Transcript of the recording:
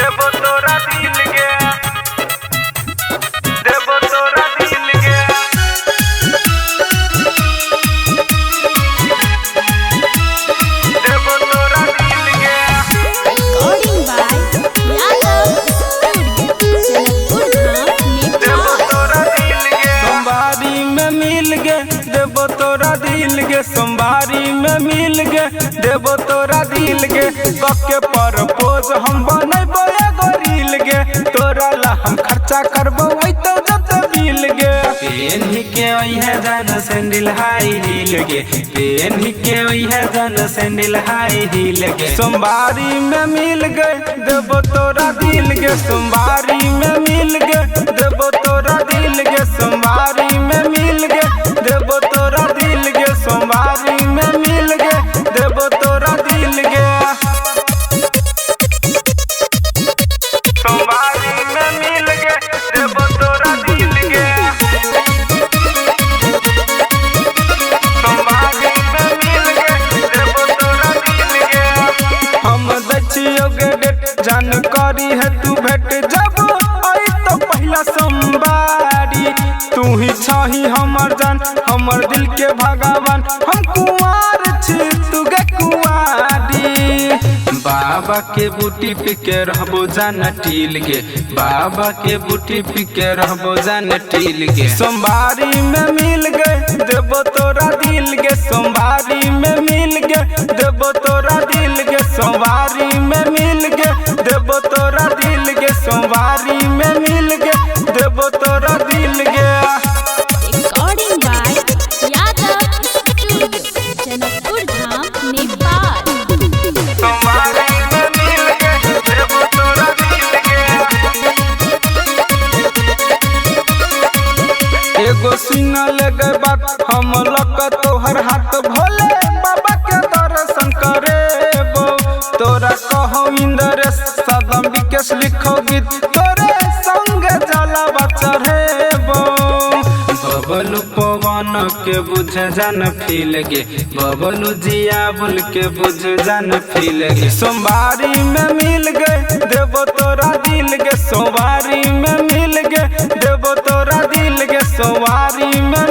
देबो तोरा दिल गे, देबो तोरा दिल गे। देबो तोरा दिल गे। Recording by Yadav Studio, Janakpur देबो धाम, तोरा दिल गे। सोमवारी में मिल गे देबो तोरा दिल गे, सोमवारी में मिल गे देबो तोरा दिल गे। कके प्रपोज हम बनैबो एगो रील गे, तोरा ला हम खर्चा करबो तो जत बिल गे। पेन्ही के ओइहे जान सैंडल हाई हील गे, पेन्ही के ओइहे जान सैंडल हाई हील गे। सोमवारी में मिल गे देबो तोरा दिल गे, सोमवारी में मिल गे देबो तोरा दिल गे, सोमवारी में मिल गे देबो तोरा दिल गे, सोमवारी में मिल गे देबो तोरा दिल गे। सोमवारी में मिल गे देबो तोरा दिल गे। सोमवारी में मिल गे देबो तोरा दिल गे। हम दछियो गे डेट जानकारी है तू भेट जब आई तो पहला सोमवारी। तू ही छही हमर जान हमर दिल के भगवान, हम कुंवार छी तू गे कुंवारी। बाबा के बूटी पी के रहबो जान टील गे, बाबा के बूटी पी के रहबो जान टील गे। सोमवारी में मिल गे देबो तोरा दिल गे, सोमवारी में मिल गे देबो तोरा दिल गे, सोमवारी में मिल गे देबो तोरा दिल गे, सोमवारी में मिल गे देबो तोरा दिल गे। recording by Yadav Studio, Janakpur Dham, Nepal. सोमवारी में मिल गे देबो तोरा दिल गे। एगो सीना लगे बात हम लक तोहर हाथ भोले बाबा के दर्शन करेबो। तोरा कहो इंद्रेश सदम विकेश लिखो गीत, तोरे संग जलवा चढ़ेबो। बबलू पवन के बुझ जान फील गे, बबलू जिया बुल के बुझ जान फील गे। सोमवारी में मिल गे देबो तोरा दिल गे, सोमवारी में मिल गे देबो तोरा दिल गे, सोमवारी में